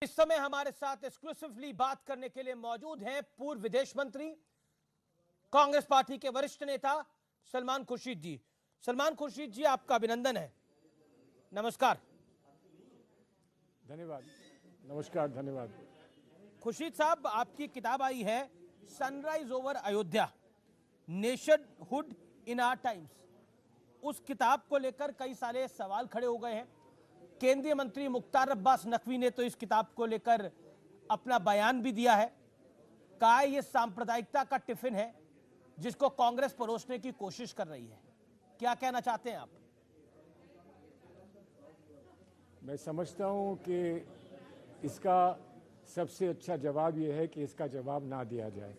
इस समय हमारे साथ एक्सक्लूसिवली बात करने के लिए मौजूद हैं पूर्व विदेश मंत्री, कांग्रेस पार्टी के वरिष्ठ नेता सलमान खुर्शीद जी। सलमान खुर्शीद जी, आपका अभिनंदन है। नमस्कार। धन्यवाद। नमस्कार, धन्यवाद। खुर्शीद साहब, आपकी किताब आई है sunrise over Ayodhya, nationhood in our times. उस किताब को लेकर कई सारे सवाल खड़े हो गए हैं। केंद्रीय मंत्री मुख्तार अब्बास नकवी ने तो इस किताब को लेकर अपना बयान भी दिया है। कहा यह सांप्रदायिकता का टिफिन है जिसको कांग्रेस परोसने की कोशिश कर रही है। क्या कहना चाहते हैं आप? मैं समझता हूं कि इसका सबसे अच्छा जवाब यह है कि इसका जवाब ना दिया जाए।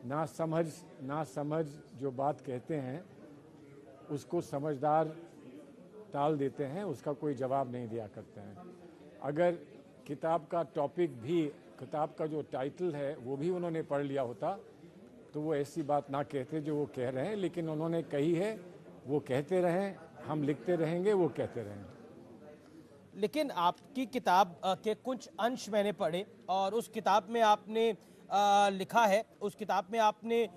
ना समझ जो बात कहते हैं उसको समझदार टाल देते हैं, उसका कोई जवाब नहीं दिया करते हैं। अगर किताब का टॉपिक भी, किताब का जो टाइटल है वो भी उन्होंने पढ़ लिया होता तो वो ऐसी बात ना कहते जो वो कह रहे हैं, लेकिन उन्होंने कही है, वो कहते रहें, हम लिखते रहेंगे, वो कहते रहें। लेकिन आपकी किताब के कुछ अंश मैंने पढ़े और उस किताब में आपने लिखा है, उस किताब में आपने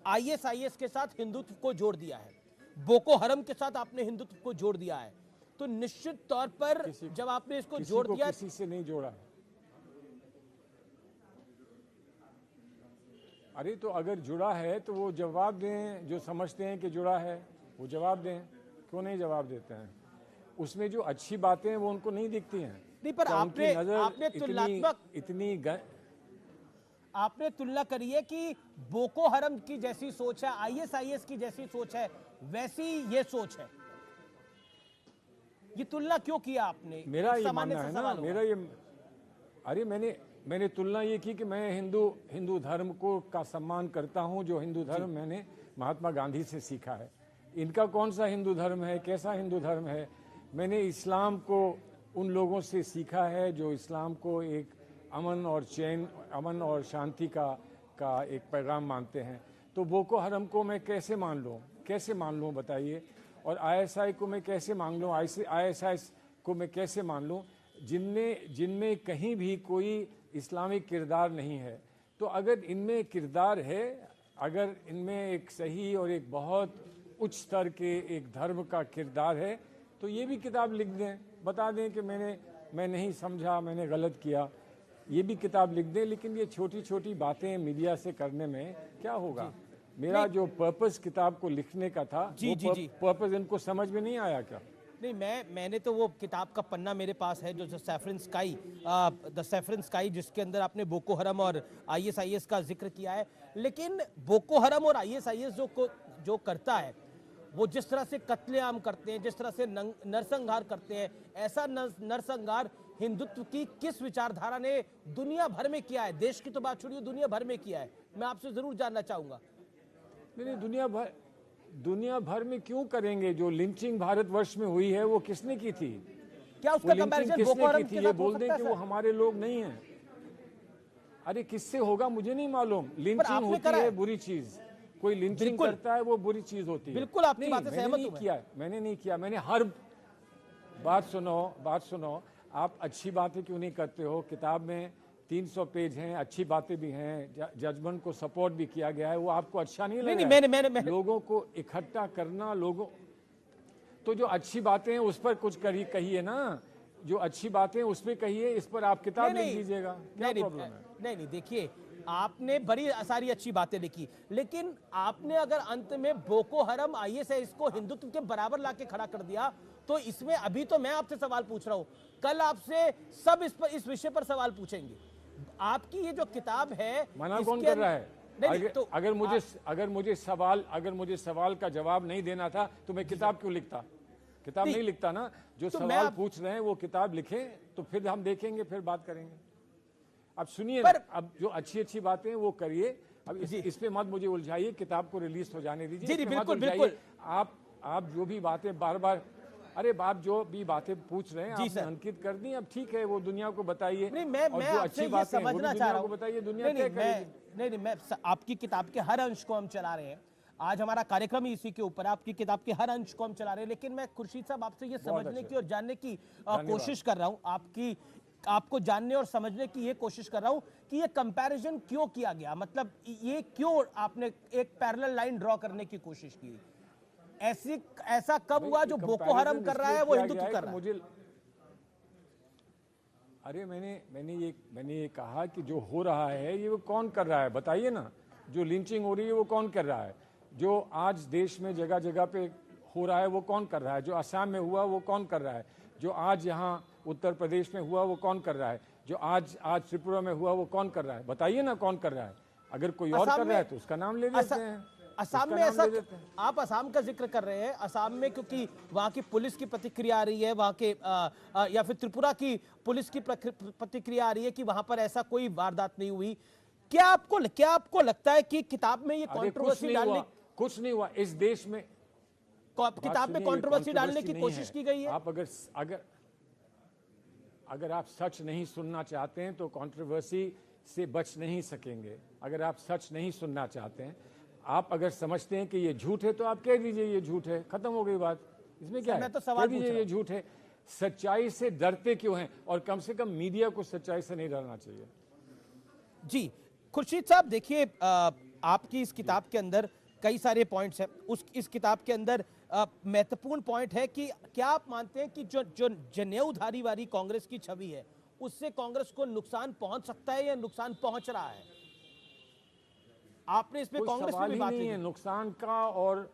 आईएसआईएस के साथ हिंदुत्व को जोड़ दिया है, बोको हरम के साथ आपने हिंदुत्व को जोड़ दिया है। तो निश्चित तौर पर जब आपने इसको जोड़ दिया, किसी से नहीं जोड़ा। अरे तो अगर जुड़ा है तो वो जवाब दें, जो समझते हैं कि जुड़ा है वो जवाब दें। क्यों नहीं जवाब देते हैं? उसमें जो अच्छी बातें हैं वो उनको नहीं दिखती हैं। नहीं, पर आपने तुलना करी है कि बोको हरम की जैसी सोच है, आईएसआईएस की जैसी सोच है, वैसी ये सोच है। ये तुलना क्यों किया आपने? मेरा ये मानना है ना, मेरा ये, अरे मैंने तुलना ये की कि मैं हिंदू धर्म को का सम्मान करता हूं। जो हिंदू धर्म मैंने महात्मा गांधी से सीखा है। इनका कौन सा हिंदू धर्म है, कैसा हिंदू धर्म है? मैंने इस्लाम को उन लोगों से सीखा है जो इस्लाम को एक अमन और शांति का एक पैगाम मानते हैं। तो बोको हरम को मैं कैसे मान लूं बताइए? और आईएसआई को मैं कैसे मान लूं? आईएसआई को मैं कैसे मान लूं जिनमें कहीं भी कोई इस्लामिक किरदार नहीं है? तो अगर इनमें किरदार है, अगर इनमें एक सही और एक बहुत उच्च स्तर के एक धर्म का किरदार है, तो ये भी किताब लिख दें, बता दें कि मैं नहीं समझा, मैंने गलत किया। ये भी किताब लिख दें। लेकिन ये छोटी छोटी बातें मीडिया से करने में क्या होगा? मेरा जो पर्पस किताब को लिखने का था, वो पर्पस इनको समझ में नहीं आया क्या? नहीं, मैंने तो वो किताब का पन्ना मेरे पास है, जो द सैफरन स्काई, जिसके अंदर आपने बोको हरम और आईएसआईएस का जिक्र किया है। लेकिन बोको हरम और आईएसआईएस जो करता है, वो जिस तरह से कत्लेआम करते हैं, जिस तरह से नरसंहार करते हैं, ऐसा नरसंहार हिंदुत्व की किस विचारधारा ने दुनिया भर में किया है? देश की तो बात छोड़िए, दुनिया भर में किया है। मैं आपसे जरूर जानना चाहूंगा। नहीं, दुनिया भर में क्यों करेंगे? जो लिंचिंग भारतवर्ष में हुई है वो किसने की थी? क्या उसका कंपैरिजन बोको हरम के साथ हो सकता है? ये बोल दें कि वो हमारे लोग नहीं हैं। अरे किससे होगा मुझे नहीं मालूम। लिंचिंग होती है बुरी चीज, कोई लिंचिंग करता है वो बुरी चीज होती है। बिल्कुल आपकी बात से सहमत हूं। मैंने नहीं किया। मैंने हर बात सुनो। आप अच्छी बातें क्यों नहीं करते हो? किताब में 300 पेज हैं, अच्छी बातें भी हैं, जजमेंट को सपोर्ट भी किया गया है। वो आपको अच्छा नहीं लगा? मैंने लोगों को इकट्ठा करना, तो जो अच्छी बातें हैं उस पर कुछ कहिए ना। जो अच्छी बातें उस पर कहिए, इस पर आप किताब लिख दीजिएगा। क्या प्रॉब्लम है? नहीं, देखिए, आपने बड़ी सारी अच्छी बातें लिखी, लेकिन आपने अगर अंत में बोको हरम आईएसआईएस को हिंदुत्व के बराबर लाके खड़ा कर दिया, तो इसमें अभी तो मैं आपसे सवाल पूछ रहा हूं, कल आपसे सब इस विषय पर सवाल पूछेंगे। आपकी ये जो किताब है, मना कौन कर रहा है? अगर मुझे सवाल का जवाब नहीं देना था तो मैं किताब क्यों लिखता? किताब नहीं लिखता ना। जो सवाल पूछ रहे हैं वो किताब लिखें, तो फिर हम देखेंगे, फिर बात करेंगे। अब सुनिए, अब जो अच्छी बातें हैं वो करिए। अब इस पे मत मुझे उलझाइए, किताब को रिलीज हो जाने दीजिए। जी, बिल्कुल। आप जो भी बातें बार-बार, अरे बाप जो भी बातें पूछ रहे हैं आपने अंकित कर दी। अब ठीक है, वो दुनिया को बताइए। मैं अच्छी बात समझना चाह रहा हूं। बताइए दुनिया क्या करेगी? नहीं, मैं आपकी किताब के हर अंश को हम चला रहे हैं। आज हमारा कार्यक्रम ही इसी के ऊपर, आपकी किताब के हर अंश को हम चला रहे हैं। लेकिन मैं खुर्शीद साहब आपसे ये समझने की और जानने की कोशिश कर रहा हूं, आपकी आपको जानने और समझने की ये कोशिश कर रहा हूं कि ये कंपैरिजन क्यों किया गया, मतलब ये क्यों आपने एक पैरेलल लाइन ड्रॉ करने की कोशिश की? ऐसा कब हुआ जो बोको हराम कर रहा है वो हिंदुत्व कर रहा है? मुझे अरे मैंने ये कहा कि जो हो रहा है ये वो कौन कर रहा है बताइए ना। जो लिंचिंग हो रही है वो कौन कर रहा है? जो आज देश में जगह जगह पे हो रहा है वो कौन कर रहा है? जो असम में हुआ वो कौन कर रहा है? जो आज यहाँ उत्तर प्रदेश में हुआ वो कौन कर रहा है? जो आज त्रिपुरा में हुआ वो कौन कर रहा है? बताइए ना कौन कर रहा है। अगर कोई और कर रहा है तो उसका नाम ले लेते हैं। असम में ऐसा, आप असम का जिक्र कर रहे हैं, असम में क्योंकि वहां की पुलिस की प्रतिक्रिया आ रही है, वहां के या फिर त्रिपुरा की पुलिस की प्रतिक्रिया आ रही है कि वहां पर ऐसा कोई वारदात नहीं हुई। क्या आपको लगता है कि किताब में ये कंट्रोवर्सी डालने, कुछ नहीं हुआ इस देश में, किताब में कंट्रोवर्सी डालने की कोशिश की गई है? आप अगर आप सच नहीं सुनना चाहते हैं तो कंट्रोवर्सी से बच नहीं सकेंगे। अगर आप सच नहीं सुनना चाहते हैं, आप अगर समझते हैं कि ये झूठ है तो आप कह दीजिए ये झूठ है, खत्म हो गई बात। इसमें क्या है? मैं तो सवाल कह दीजिए ये झूठ है। सच्चाई से डरते क्यों हैं? और कम से कम मीडिया को सच्चाई से नहीं डरना चाहिए। जी खुर्शीद साहब, देखिए आपकी इस किताब के अंदर कई सारे पॉइंट्स हैं। इस किताब के अंदर महत्वपूर्ण पॉइंट है कि क्या आप मानते हैं कि जो जनेऊधारी वाली कांग्रेस की छवि है उससे कांग्रेस को नुकसान पहुंच सकता है या नुकसान पहुंच रहा है? आपने इसमें कांग्रेस में भी बात नहीं है नुकसान का, और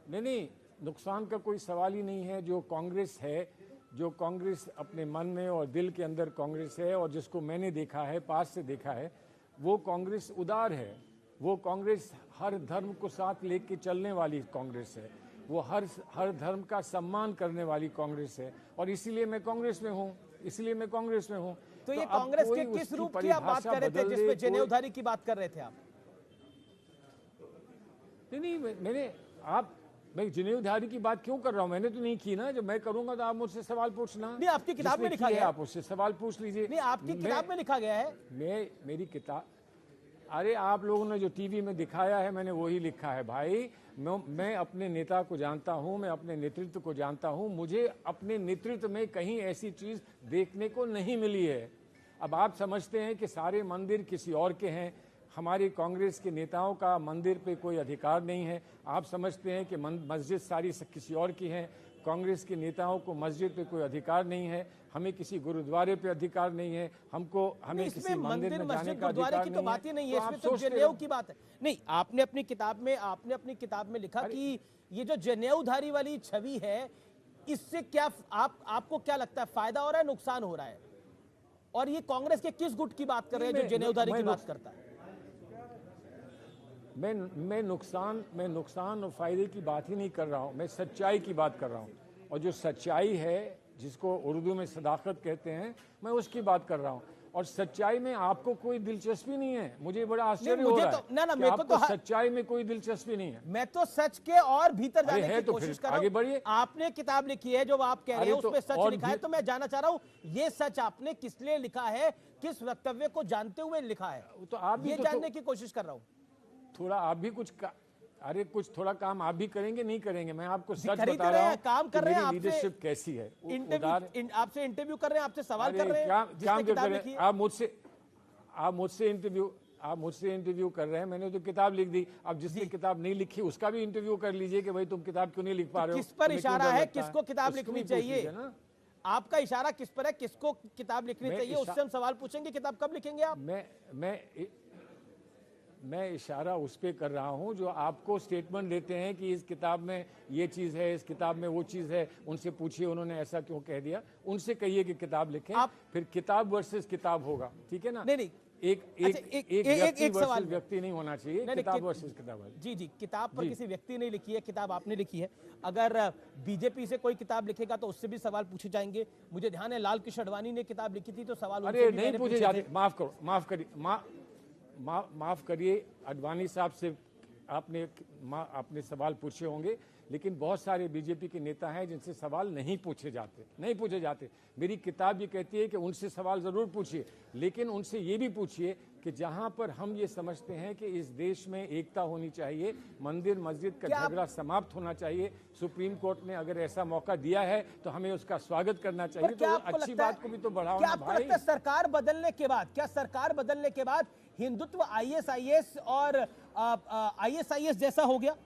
नहीं नुकसान का कोई सवाल ही नहीं है। जो कांग्रेस है, जो कांग्रेस अपने मन में और दिल के अंदर कांग्रेस है, और जिसको मैंने देखा है, पास से देखा है, वो कांग्रेस उदार है। वो कांग्रेस हर धर्म को साथ लेके चलने वाली कांग्रेस है। वो हर धर्म का सम्मान करने वाली कांग्रेस है, और इसीलिए मैं कांग्रेस में हूँ, इसलिए मैं कांग्रेस में हूँ। तो ये कांग्रेस के किस रूप की आप बात कर रहे थे जिसमें जनेऊधारी की बात कर रहे थे आप? नहीं मैं जनेऊधारी की बात क्यों कर रहा हूं? मैंने तो नहीं की ना। जब मैं करूंगा तो आप मुझसे सवाल पूछना। नहीं, आपकी किताब में लिखा गया है, आप उससे सवाल पूछ लीजिए। नहीं, आपकी किताब में लिखा गया है। मेरी किताब, अरे आप लोगों ने जो टीवी में दिखाया है मैंने वही लिखा है भाई। मैं अपने नेता को जानता हूं, मैं अपने नेतृत्व को जानता हूं। मुझे अपने नेतृत्व में कहीं ऐसी चीज देखने को नहीं मिली है। अब आप समझते हैं कि सारे मंदिर किसी और के हैं। हमारे कांग्रेस के नेताओं का मंदिर पे कोई अधिकार नहीं है। आप समझते हैं कि मस्जिद सारी किसी और की है। कांग्रेस के नेताओं को मस्जिद पे कोई अधिकार नहीं है। हमें किसी गुरुद्वारे पे अधिकार नहीं है। हमें किसी मंदिर में जाने का अधिकार की तो बात ही नहीं है। इसमें तो जनेऊ की बात है। नहीं, आपने अपनी किताब में लिखा कि ये जो जनेऊधारी वाली छवि है, इससे क्या आपको क्या लगता है, फायदा हो रहा है, नुकसान हो रहा है? और ये कांग्रेस के किस गुट की बात कर रहे हैं जो जनेऊधारी की बात करता है? मैं नुकसान और फायदे की बात ही नहीं कर रहा हूं। मैं सच्चाई की बात कर रहा हूं। और जो सच्चाई है, जिसको उर्दू में सदाकत कहते हैं, मैं उसकी बात कर रहा हूं। और सच्चाई में आपको कोई दिलचस्पी नहीं है। मुझे बड़ा आश्चर्य हो रहा है कि आपको सच्चाई में कोई दिलचस्पी नहीं है। मैं तो सच के और भीतर जाने की तो कोशिश कर रहा आगे बढ़िए। आपने किताब लिखी है, जो आप कह रहे हैं उसमें सच लिखा है, तो मैं जानना चाह रहा हूं ये सच आपने किस लिए लिखा है, किस वक्तव्य को जानते हुए लिखा है? तो आप ये जानने की कोशिश कर रहा हूं। थोड़ा आप भी कुछ थोड़ा काम आप भी करेंगे, नहीं करेंगे? मैं आपको सच बता रहा हूं, काम कर रहे हैं। लीडरशिप कैसी है, आपसे इंटरव्यू कर रहे हैं, आपसे सवाल कर रहे हैं। काम कर रहे हैं आप मुझसे इंटरव्यू कर रहे हैं। मैंने तो किताब लिख दी। अब जिसने किताब नहीं लिखी उसका भी इंटरव्यू कर लीजिए कि भाई तुम किताब क्यों नहीं लिख पा रहे हो। किस पर इशारा है, किसको किताब लिखनी चाहिए? आपका इशारा किस पर है, किसको किताब लिखनी चाहिए? उससे हम सवाल पूछेंगे, किताब कब लिखेंगे आप? मैं इशारा उस पे कर रहा हूं जो आपको स्टेटमेंट देते हैं कि इस किताब में ये चीज़ है, इस किताब में वो चीज़ है। उनसे पूछिए उन्होंने ऐसा क्यों कह दिया। उनसे कहिए कि किताब लिखें। फिर किताब वर्सेस किताब होगा, ठीक है ना? नहीं, एक व्यक्ति वर्सेस व्यक्ति नहीं होना चाहिए। किताब वर्सेस किताब है। जी, किताब पर किसी व्यक्ति ने लिखी है, किताब आपने लिखी है। अगर बीजेपी से कोई किताब लिखेगा तो उससे भी सवाल पूछे जाएंगे। मुझे ध्यान है लाल कृष्ण आडवाणी ने किताब लिखी थी तो सवाल अरे नहीं पूछे जाते। माफ करिए, आडवाणी साहब से आपने सवाल पूछे होंगे, लेकिन बहुत सारे बीजेपी के नेता हैं जिनसे सवाल नहीं पूछे जाते। मेरी किताब ये कहती है कि उनसे सवाल जरूर पूछिए, लेकिन उनसे ये भी पूछिए कि जहां पर हम ये समझते हैं कि इस देश में एकता होनी चाहिए, मंदिर मस्जिद का झगड़ा समाप्त होना चाहिए, सुप्रीम कोर्ट ने अगर ऐसा मौका दिया है तो हमें उसका स्वागत करना चाहिए। तो अच्छी बात को भी तो बढ़ाओ ना भाई। सरकार बदलने के बाद हिंदुत्व आईएसआईएस और आईएसआईएस जैसा हो गया?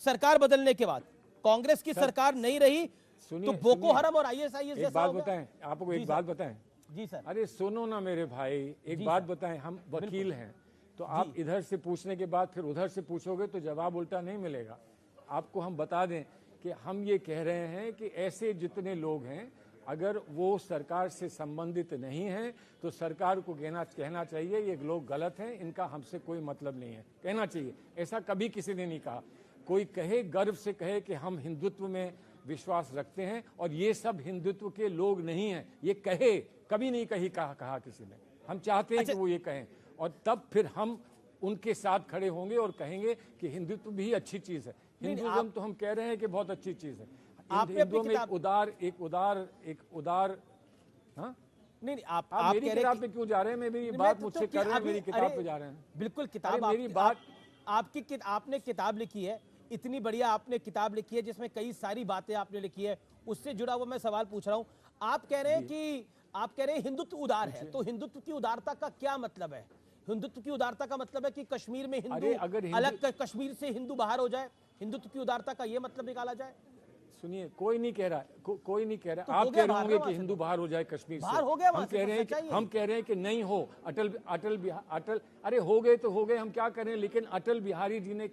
सरकार बदलने के बाद कांग्रेस की सरकार नहीं रही तो बोको हराम और आईएसआईएस जैसा हो गया? आपको एक बात बताएं जी सर। अरे सुनो ना मेरे भाई, एक बात बताएं, हम वकील हैं तो आप इधर से पूछने के बाद फिर उधर से पूछोगे तो जवाब उल्टा नहीं मिलेगा। आपको हम बता दें कि हम ये कह रहे हैं कि ऐसे जितने लोग हैं अगर वो सरकार से संबंधित नहीं हैं तो सरकार को कहना चाहिए ये लोग गलत हैं, इनका हमसे कोई मतलब नहीं है, कहना चाहिए। ऐसा कभी किसी ने नहीं कहा। कोई कहे, गर्व से कहे कि हम हिंदुत्व में विश्वास रखते हैं और ये सब हिंदुत्व के लोग नहीं हैं, ये कहे, कभी नहीं कहा किसी ने। हम चाहते हैं कि वो ये कहें और तब फिर हम उनके साथ खड़े होंगे और कहेंगे कि हिंदुत्व भी अच्छी चीज है। हिंदुत्व तो हम कह रहे हैं कि बहुत अच्छी चीज है। हिंदुओं में एक उदार हाँ नहीं आप मेरी किताब पे क्यों जा रहे हैं? मेरी बात मुझसे कर रहे हैं, मेरी किताब पे जा रहे हैं। बिल्कुल किताब मेरी बात आपने किताब लिखी है, इतनी बढ़िया आपने किताब लिखी है जिसमें कई सारी बातें आपने लिखी है, उससे जुड़ा हुआ मैं सवाल पूछ रहा हूं। आप कह रहे हैं हिंदुत्व उदार है, तो हिंदुत्व की उदारता का क्या मतलब है? हिंदुत्व की उदारता का मतलब है कि कश्मीर में हिंदू अलग, कश्मीर से हिंदू बाहर हो जाए, हिंदुत्व की उदारता का यह मतलब निकाला जाए? सुनिए, कोई नहीं कह रहा तो आप कह रहे होंगे कि हिंदू बाहर हो जाए कश्मीर से। हम कह रहे हैं कि नहीं हो। अटल अरे हो गए तो हो गए, हम क्या करें। लेकिन अटल बिहारी जी ने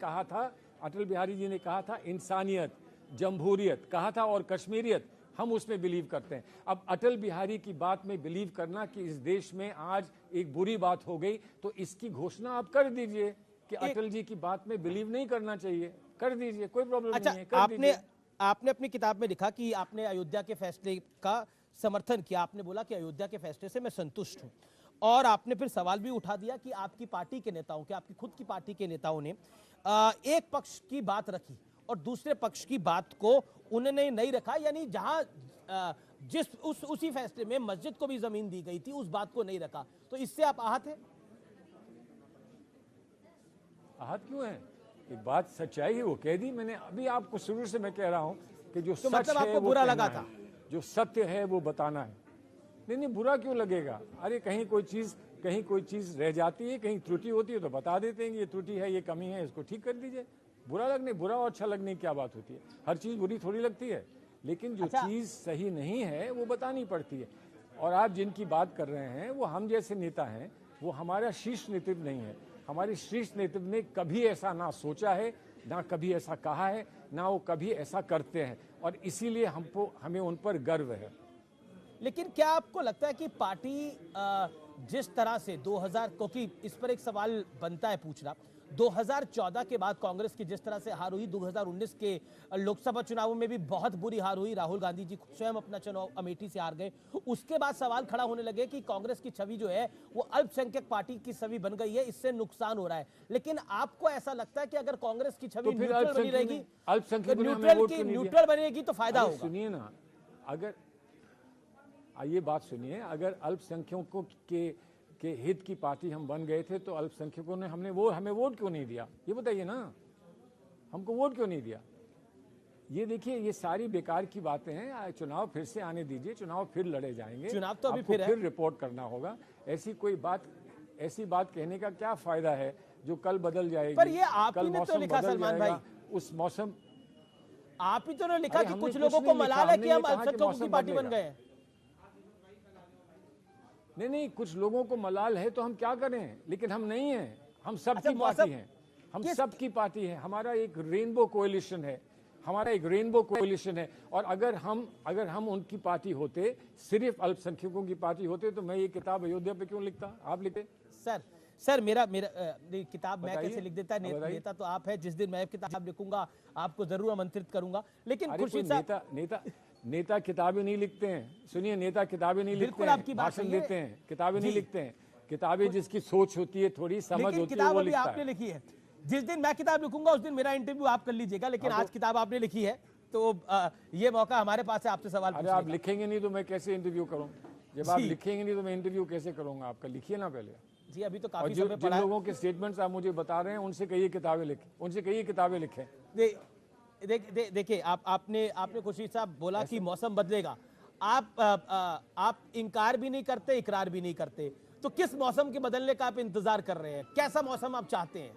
कहा था इंसानियत, जमहूरियत कहा था और कश्मीरियत, हम उसमें बिलीव करते हैं। अब अटल बिहारी की बात में बिलीव करना कि इस देश में आज एक बुरी बात हो गई तो इसकी घोषणा आप कर दीजिए कि अटल जी की बात में बिलीव नहीं करना चाहिए, कर दीजिए, कोई प्रॉब्लम नहीं है, कर दीजिए। आपने अपनी किताब में लिखा कि आपने अयोध्या के फैसले का समर्थन किया, आपने बोला कि अयोध्या के फैसले से मैं संतुष्ट हूं, और आपने फिर सवाल भी उठा दिया कि आपकी पार्टी के नेताओं के, आपकी खुद की पार्टी के नेताओं ने एक पक्ष की बात रखी और दूसरे पक्ष की बात को उन्होंने नहीं रखा, यानी जहां उसी फैसले में मस्जिद को भी जमीन दी गई थी उस बात को नहीं रखा। तो इससे आप आहत हैं? आहत क्यों है? एक बात सच्चाई है, वो कह दी मैंने। अभी आपको शुरू से मैं कह रहा हूं कि जो सच मतलब है वो बुरा लगा था, जो सत्य है वो बताना है। नहीं, बुरा क्यों लगेगा? अरे कहीं कोई चीज रह जाती है, कहीं त्रुटि होती है तो बता देते हैं कि ये त्रुटि है, ये कमी है, इसको ठीक कर दीजिए। बुरा और अच्छा लगने की क्या बात होती है? हर चीज बुरी थोड़ी लगती है, लेकिन जो चीज सही नहीं है वो बतानी पड़ती है। और आप जिनकी बात कर रहे हैं वो हम जैसे नेता हैं, वो हमारा शीर्ष नेतृत्व नहीं है। हमारे शीर्ष नेतृत्व ने कभी ऐसा ना सोचा है, ना कभी ऐसा कहा है, ना वो कभी ऐसा करते हैं, और इसीलिए हमें उन पर गर्व है। लेकिन क्या आपको लगता है कि पार्टी जिस तरह से 2000, क्योंकि इस पर एक सवाल बनता है पूछना, 2014 के बाद कांग्रेस की जिस तरह से हार हुई, 2019 के लोकसभा चुनावों में भी बहुत बुरी हार हुई, राहुल गांधी जी स्वयं अपना चुनाव अमेठी से हार गए, उसके बाद सवाल खड़ा होने लगे कि कांग्रेस की छवि जो है वो अल्पसंख्यक पार्टी की छवि बन गई है, इससे नुकसान हो रहा है। लेकिन आपको ऐसा लगता है कि अगर कांग्रेस की छवि न्यूट्रल बनी रहेगी, न्यूट्रल बनेगी तो फायदा होगा? सुनिए ना, अगर ये बात सुनिए, अगर अल्पसंख्यकों के हित की पार्टी हम बन गए थे तो अल्पसंख्यकों ने हमें वोट क्यों नहीं दिया? ये बताइए ना, हमको वोट क्यों नहीं दिया? ये देखिए, ये सारी बेकार की बातें हैं। चुनाव फिर से आने दीजिए, चुनाव फिर लड़े जाएंगे, चुनाव तो अभी फिर रिपोर्ट करना होगा। ऐसी बात कहने का क्या फायदा है जो कल बदल जाएगी? पर ये आप ही ने तो लिखा सलमान भाई, उस मौसम आप ही तो लिखा कि कुछ लोगों को मलाल है कि हम अल्पसंख्यकों की पार्टी बन गए हैं। नहीं, कुछ लोगों को मलाल है तो हम क्या करें, लेकिन हम नहीं हैं, हम सबकी पार्टी हैं, हम सबकी पार्टी है। हमारा एक रेनबो कोएलिशन है, और अगर हम उनकी पार्टी होते, सिर्फ अल्पसंख्यकों की पार्टी होते, तो मैं ये किताब अयोध्या पे क्यों लिखता? आप लिखते? सर मेरा किताब मैं कैसे लिख देता है? नेता तो आप है, जिस दिन मैं किताब लिखूंगा आपको जरूर आमंत्रित करूंगा। लेकिन नेता किताबें नहीं लिखते हैं। सुनिए, नेता किताबें नहीं लिखते हैं, भाषण देते हैं, किताबें नहीं लिखते हैं। किताबें जिसकी सोच होती है, थोड़ी समझ होती है, वो लिखता है। आपने लिखी है, जिस दिन मैं किताब लिखूंगा उस दिन मेरा इंटरव्यू आप कर लीजिएगा, लेकिन आज किताब आपने लिखी है तो ये मौका हमारे पास है आपसे सवाल अरे पूछने आप का। लिखेंगे नहीं तो मैं कैसे इंटरव्यू करूं? जब आप जी। लिखेंगे नहीं तो मैं इंटरव्यू कैसे करूंगा आपका? लिखिए ना पहले। जी अभी तो और काफी जो समय जिन पड़ा है। लोगों के स्टेटमेंट्स आप मुझे बता रहे हैं उनसे कहिए किताबें लिखें, उनसे कहिए किताबें लिखें। देखिए आपने खुर्शीद साहब बोला कि मौसम बदलेगा, आप इनकार भी नहीं करते, इकरार भी नहीं करते, तो किस मौसम के बदलने का आप इंतजार कर रहे हैं? कैसा मौसम आप चाहते हैं?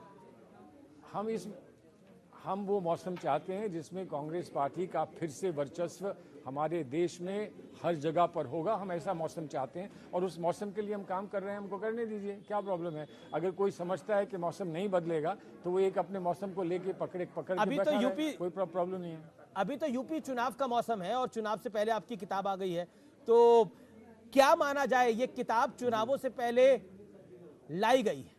हम वो मौसम चाहते हैं जिसमें कांग्रेस पार्टी का फिर से वर्चस्व हमारे देश में हर जगह पर होगा। हम ऐसा मौसम चाहते हैं और उस मौसम के लिए हम काम कर रहे हैं। हमको करने दीजिए, क्या प्रॉब्लम है? अगर कोई समझता है कि मौसम नहीं बदलेगा तो वो एक अपने मौसम को लेके पकड़ के अभी तो बैठा रहे, यूपी कोई प्रॉब्लम नहीं है। अभी तो यूपी चुनाव का मौसम है और चुनाव से पहले आपकी किताब आ गई है, तो क्या माना जाए ये किताब चुनावों से पहले लाई गई है?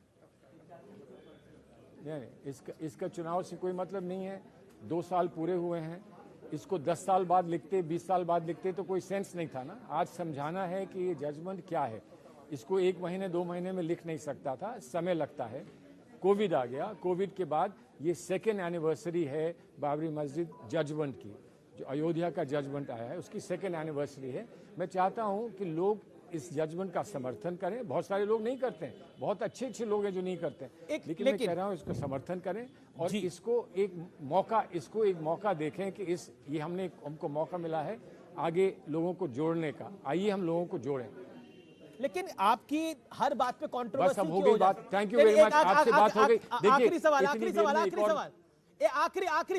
नहीं, इसका चुनाव से कोई मतलब नहीं है। 2 साल पूरे हुए हैं, इसको 10 साल बाद लिखते, 20 साल बाद लिखते तो कोई सेंस नहीं था ना। आज समझाना है कि ये जजमेंट क्या है। इसको 1 महीने 2 महीने में लिख नहीं सकता था, समय लगता है। कोविड आ गया, कोविड के बाद ये 2nd एनिवर्सरी है बाबरी मस्जिद जजमेंट की, जो अयोध्या का जजमेंट आया है उसकी 2nd एनिवर्सरी है। मैं चाहता हूँ कि लोग इस जजमेंट का समर्थन करें। बहुत सारे लोग नहीं करते हैं, बहुत अच्छे अच्छे लोग हैं जो नहीं करते हैं, लेकिन मैं कह रहा हूँ इसको समर्थन करें और इसको एक मौका देखें कि ये हमको मौका मिला है आगे लोगों को जोड़ने का। आइए हम लोगों को जोड़ें। लेकिन आपकी हर बात पे कंट्रोवर्सी बस अब हो गई बात। थैंक यू वेरी मच, आपसे बात हो गई। देखिए आखिरी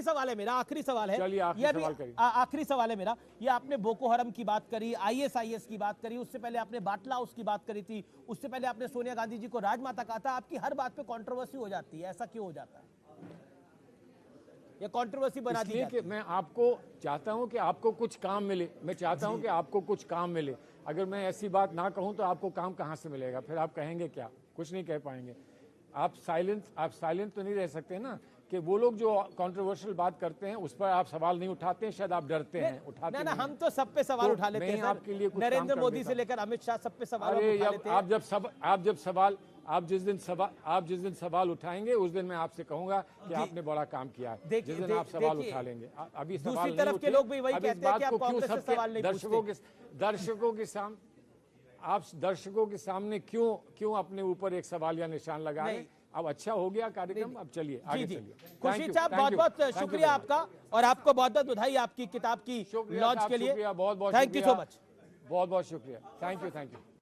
सवाल है मेरा, आखिरी सवाल है। चलिए आखिरी सवाल करिए। आखिरी सवाल है मेरा। ये आपने बोको हरम की बात करी, ISIS की बात करी, उससे पहले आपने बाटला हाउस की बात करी थी, उससे पहले आपने सोनिया गांधी जी को राजमाता कहा था। आपकी हर बात पे कंट्रोवर्सी हो जाती है, ऐसा क्यों हो जाता है? ये कंट्रोवर्सी बना दी जाती है। मैं आपको चाहता हूं कि आपको कुछ काम मिले। मैं चाहता हूं कि आपको कुछ काम मिले। अगर मैं ऐसी बात ना कहूं तो आपको काम कहां से मिलेगा? फिर आप कहेंगे क्या? कुछ नहीं कह पाएंगे। आप साइलेंट तो नहीं रह सकते ना कि वो लोग जो कंट्रोवर्शियल बात करते हैं उस पर आप सवाल नहीं उठाते हैं। शायद आप डरते हैं, उठाते ना, हम तो सब पे सवाल उठा लेते हैं। आपके लिए कुछ नरेंद्र मोदी से लेकर अमित शाह सब पे सवाल अरे उठा लेते हैं। आप जिस दिन सवाल उठाएंगे उस दिन मैं आपसे कहूंगा कि आपने बड़ा काम किया है। जिस दिन आप सवाल उठा लेंगे। अभी सवाल दूसरी तरफ के लोग भी वही कहते हैं कि आप कांग्रेस से सवाल नहीं पूछते। दर्शकों के सामने क्यों अपने ऊपर एक सवाल या निशान लगा रहे हैं? अब अच्छा हो गया कार्यक्रम, अब चलिए आगे चलिए। खुर्शीद साहब बहुत बहुत शुक्रिया आपका और आपको बहुत बहुत बधाई आपकी किताब की लॉन्च के लिए। बहुत बहुत थैंक यू सो मच। बहुत बहुत शुक्रिया। Thank you.